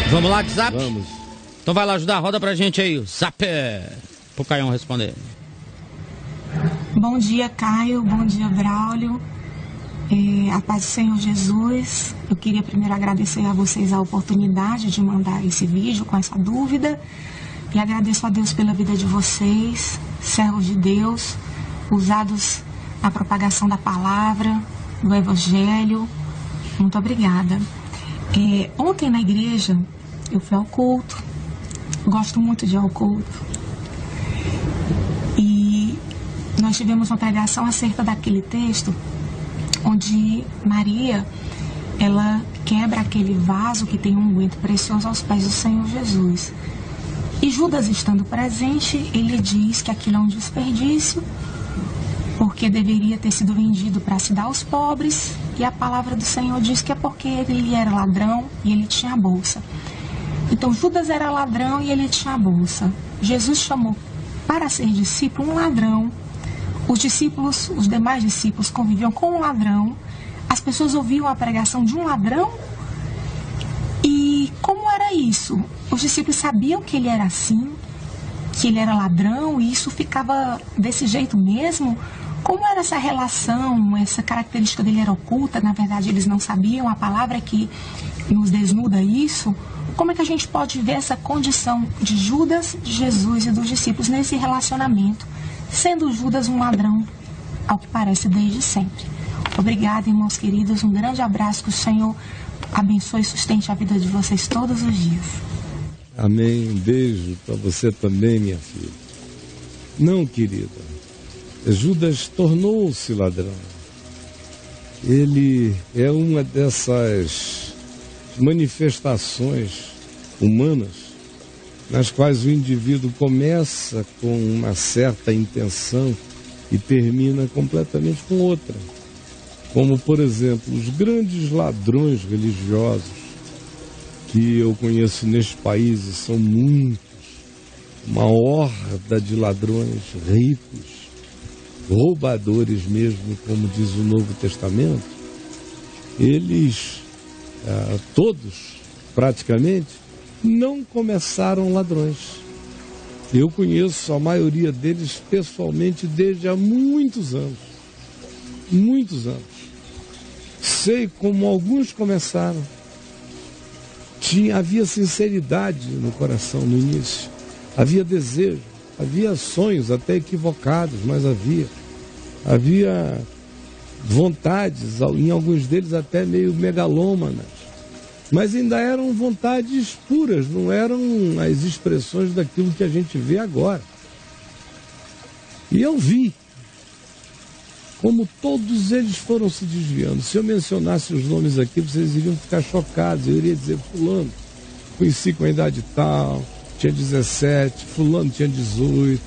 Vamos lá, WhatsApp? Vamos. Então vai lá ajudar, roda pra gente aí, o Zap, pro Caião responder. Bom dia, Caio, bom dia, Braulio. A paz do Senhor Jesus. Eu queria primeiro agradecer a vocês a oportunidade de mandar esse vídeo com essa dúvida. E agradeço a Deus pela vida de vocês, servos de Deus, usados na propagação da palavra, do Evangelho. Muito obrigada. Ontem na igreja eu fui ao culto, gosto muito de ir ao culto. E nós tivemos uma pregação acerca daquele texto onde Maria, ela quebra aquele vaso que tem um unguento precioso aos pés do Senhor Jesus. E Judas, estando presente, ele diz que aquilo é um desperdício, porque deveria ter sido vendido para se dar aos pobres, e a palavra do Senhor diz que é porque ele era ladrão e ele tinha a bolsa. Então Judas era ladrão e ele tinha a bolsa. Jesus chamou para ser discípulo um ladrão. Os discípulos, os demais discípulos conviviam com um ladrão. As pessoas ouviam a pregação de um ladrão. E como era isso? Os discípulos sabiam que ele era assim, que ele era ladrão, e isso ficava desse jeito mesmo? Como era essa relação, essa característica dele era oculta? Na verdade, eles não sabiam, a palavra que nos desnuda isso. Como é que a gente pode ver essa condição de Judas, de Jesus e dos discípulos nesse relacionamento, sendo Judas um ladrão, ao que parece, desde sempre? Obrigada, irmãos queridos, um grande abraço, que o Senhor abençoe e sustente a vida de vocês todos os dias. Amém, um beijo para você também, minha filha. Não, querida, Judas tornou-se ladrão. Ele é uma dessas manifestações humanas nas quais o indivíduo começa com uma certa intenção e termina completamente com outra. Como, por exemplo, os grandes ladrões religiosos que eu conheço neste país, e são muitos, uma horda de ladrões ricos, roubadores mesmo, como diz o Novo Testamento. Eles, todos, praticamente, não começaram ladrões. Eu conheço a maioria deles pessoalmente desde há muitos anos. Muitos anos. Sei como alguns começaram. Havia sinceridade no coração no início. Havia desejo, havia sonhos até equivocados, mas havia vontades, em alguns deles até meio megalômanas. Mas ainda eram vontades puras, não eram as expressões daquilo que a gente vê agora. E eu vi como todos eles foram se desviando. Se eu mencionasse os nomes aqui, vocês iriam ficar chocados. Eu iria dizer: fulano, conheci com a idade tal, tinha 17, fulano tinha 18,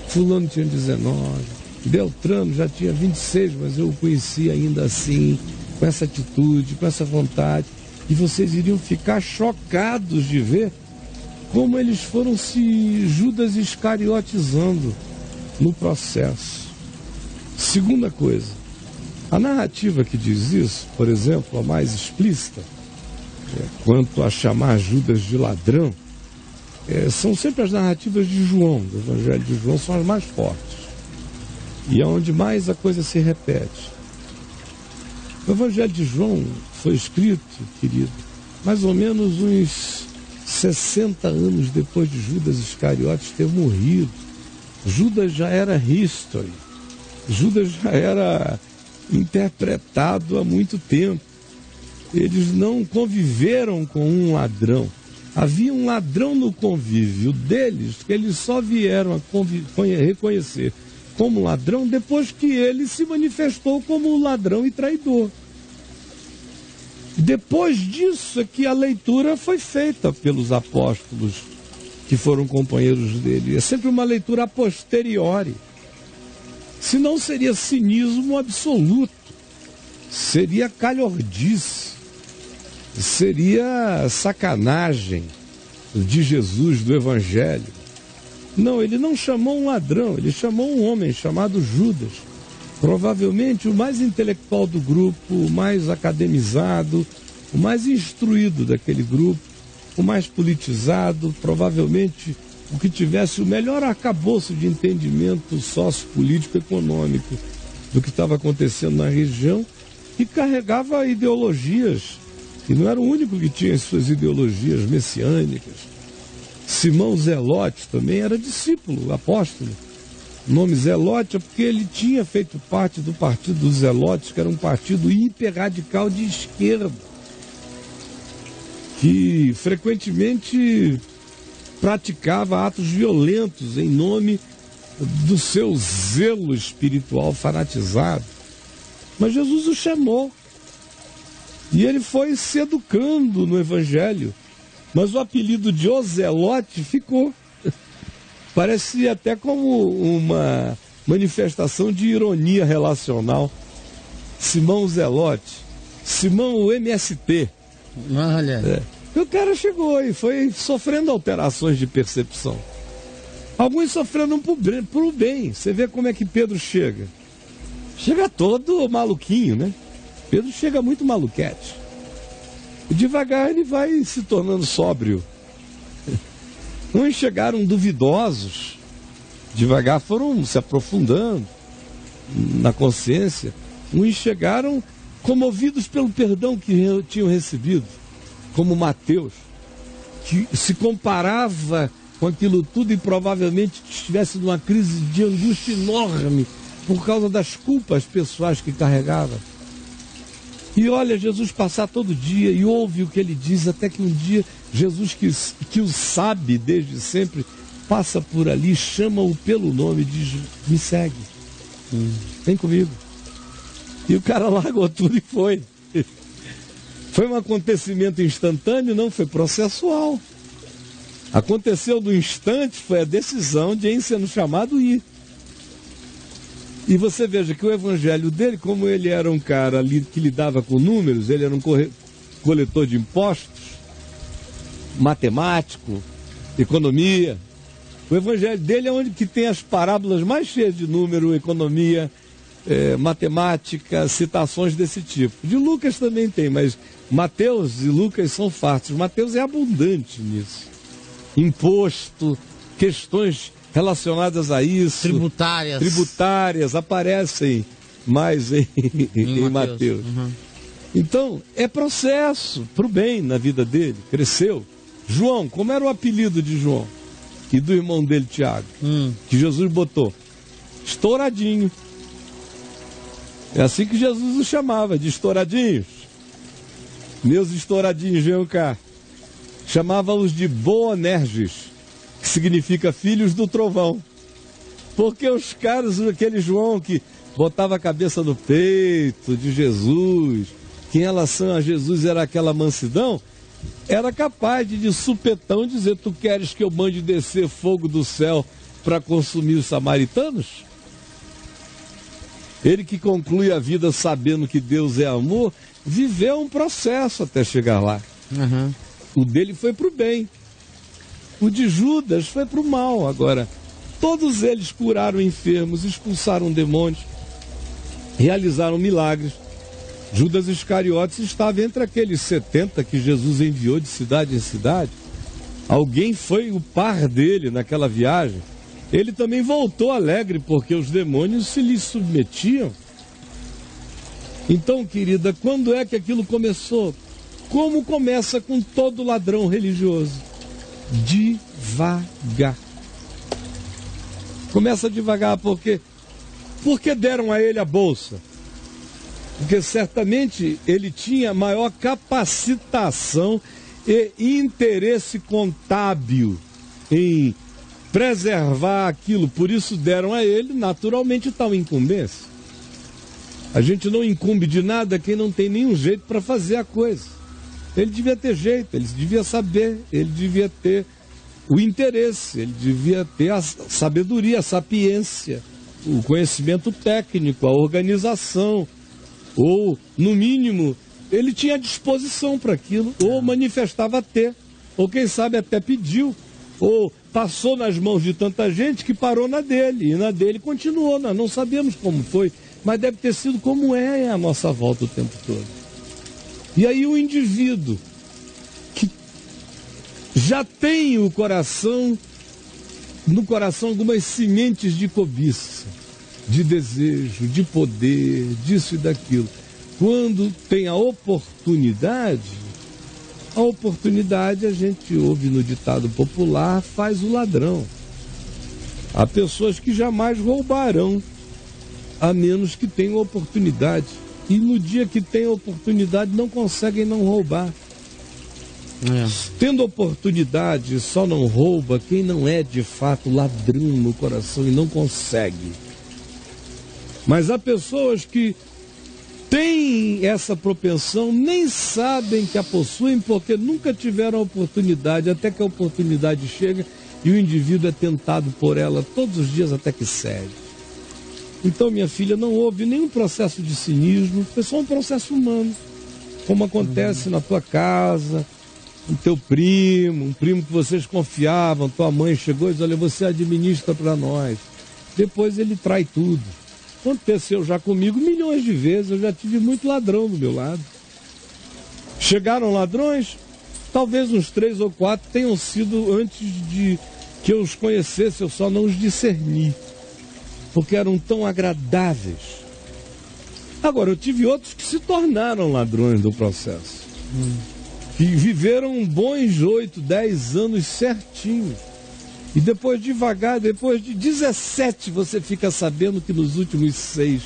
fulano tinha 19, Beltrano já tinha 26, mas eu o conheci ainda assim, com essa atitude, com essa vontade. E vocês iriam ficar chocados de ver como eles foram se Judas iscariotizando no processo. Segunda coisa, a narrativa que diz isso, por exemplo, a mais explícita, quanto a chamar Judas de ladrão, são sempre as narrativas de João, do Evangelho de João, são as mais fortes. E é onde mais a coisa se repete. O Evangelho de João foi escrito, querido, mais ou menos uns 60 anos depois de Judas Iscariotes ter morrido. Judas já era history. Judas já era interpretado há muito tempo. Eles não conviveram com um ladrão. Havia um ladrão no convívio deles que eles só vieram a reconhecer como ladrão depois que ele se manifestou como ladrão e traidor. Depois disso é que a leitura foi feita pelos apóstolos que foram companheiros dele. É sempre uma leitura a posteriori. Senão seria cinismo absoluto, seria calhordice, seria sacanagem de Jesus, do Evangelho. Não, ele não chamou um ladrão, ele chamou um homem chamado Judas, provavelmente o mais intelectual do grupo, o mais academizado, o mais instruído daquele grupo, o mais politizado, provavelmente o que tivesse o melhor arcabouço de entendimento sociopolítico econômico do que estava acontecendo na região, e carregava ideologias, e não era o único que tinha as suas ideologias messiânicas. Simão Zelote também era discípulo, apóstolo. O nome Zelote é porque ele tinha feito parte do partido dos Zelotes, que era um partido hiperradical de esquerda, que frequentemente praticava atos violentos em nome do seu zelo espiritual fanatizado. Mas Jesus o chamou e ele foi se educando no Evangelho, mas o apelido de Ozelote ficou. Parece até como uma manifestação de ironia relacional. Simão Zelote, Simão o MST. Olha. O cara chegou e foi sofrendo alterações de percepção. Alguns sofrendo por bem. Você vê como é que Pedro chega. Chega todo maluquinho, né? Pedro chega muito maluquete. E devagar ele vai se tornando sóbrio. Uns chegaram duvidosos. Devagar foram se aprofundando na consciência. Uns chegaram comovidos pelo perdão que tinham recebido, como Mateus, que se comparava com aquilo tudo e provavelmente estivesse numa crise de angústia enorme por causa das culpas pessoais que carregava. E olha Jesus passar todo dia e ouve o que ele diz, até que um dia Jesus, que o sabe desde sempre, passa por ali, chama-o pelo nome e diz: me segue, vem comigo. E o cara largou tudo e foi. Foi um acontecimento instantâneo? Não, foi processual. Aconteceu no instante, foi a decisão de, em sendo chamado, ir. E você veja que o evangelho dele, como ele era um cara ali que lidava com números, ele era um coletor de impostos, matemático, economia. O evangelho dele é onde que tem as parábolas mais cheias de número, economia, matemática, citações desse tipo. De Lucas também tem, mas Mateus e Lucas são fartos. Mateus é abundante nisso. Imposto, questões relacionadas a isso. Tributárias aparecem mais em Mateus. Uhum. Então, é processo para o bem na vida dele. Cresceu. João, como era o apelido de João? E do irmão dele, Tiago? Que Jesus botou? Estouradinho. É assim que Jesus os chamava, de estouradinhos. Meus estouradinhos, venham cá. Chamava-os de Boanerges, que significa filhos do trovão. Porque os caras, aquele João que botava a cabeça no peito de Jesus, que em relação a Jesus era aquela mansidão, era capaz de supetão dizer: tu queres que eu mande descer fogo do céu para consumir os samaritanos? Ele que conclui a vida sabendo que Deus é amor, viveu um processo até chegar lá. Uhum. O dele foi para o bem. O de Judas foi para o mal. Agora, todos eles curaram enfermos, expulsaram demônios, realizaram milagres. Judas Iscariotes estava entre aqueles 70 que Jesus enviou de cidade em cidade. Alguém foi o par dele naquela viagem. Ele também voltou alegre porque os demônios se lhe submetiam. Então, querida, quando é que aquilo começou? Como começa com todo ladrão religioso? Devagar. Começa devagar porque deram a ele a bolsa. Porque certamente ele tinha maior capacitação e interesse contábil em preservar aquilo. Por isso deram a ele naturalmente tal incumbência. A gente não incumbe de nada quem não tem nenhum jeito para fazer a coisa. Ele devia ter jeito, ele devia saber, ele devia ter o interesse, ele devia ter a sabedoria, a sapiência, o conhecimento técnico, a organização, ou, no mínimo, ele tinha disposição para aquilo, ou manifestava ter, ou quem sabe até pediu, ou passou nas mãos de tanta gente que parou na dele, e na dele continuou. Nós não sabemos como foi, mas deve ter sido como é a nossa volta o tempo todo. E aí o indivíduo que já tem no coração algumas sementes de cobiça, de desejo, de poder, disso e daquilo. Quando tem a oportunidade a gente ouve no ditado popular, faz o ladrão. Há pessoas que jamais roubarão, a menos que tenham oportunidade. E no dia que tem oportunidade, não conseguem não roubar. Tendo oportunidade, só não rouba quem não é de fato ladrão no coração e não consegue. Mas há pessoas que têm essa propensão, nem sabem que a possuem porque nunca tiveram a oportunidade, até que a oportunidade chega e o indivíduo é tentado por ela todos os dias até que cede. Então, minha filha, não houve nenhum processo de cinismo, foi só um processo humano, como acontece na tua casa, com teu primo, um primo que vocês confiavam, tua mãe chegou e disse, olha, você administra para nós. Depois ele trai tudo. Aconteceu já comigo milhões de vezes, eu já tive muito ladrão do meu lado. Chegaram ladrões, talvez uns 3 ou 4 tenham sido antes de que eu os conhecesse, eu só não os discerni, porque eram tão agradáveis. Agora, eu tive outros que se tornaram ladrões do processo, que viveram bons 8, 10 anos certinho. E depois, devagar, depois de 17, você fica sabendo que nos últimos 6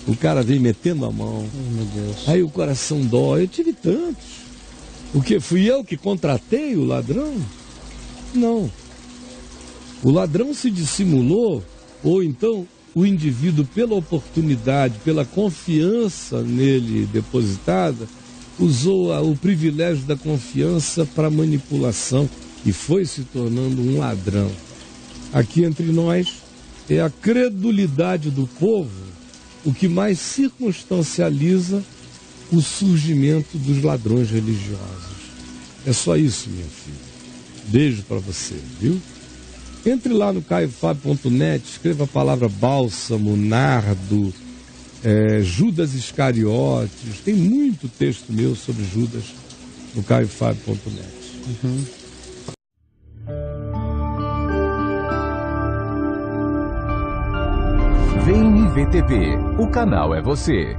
o cara vem metendo a mão. Meu Deus. Aí o coração dói. Eu tive tantos. O que? Fui eu que contratei o ladrão? Não. O ladrão se dissimulou, ou então o indivíduo, pela oportunidade, pela confiança nele depositada, usou o privilégio da confiança para manipulação e foi se tornando um ladrão. Aqui entre nós, é a credulidade do povo o que mais circunstancializa o surgimento dos ladrões religiosos. É só isso, minha filha. Beijo para você, viu? Entre lá no caiofábio.net, escreva a palavra bálsamo, nardo, Judas Iscariotes. Tem muito texto meu sobre Judas no caiofábio.net. VNVTV, o canal é você.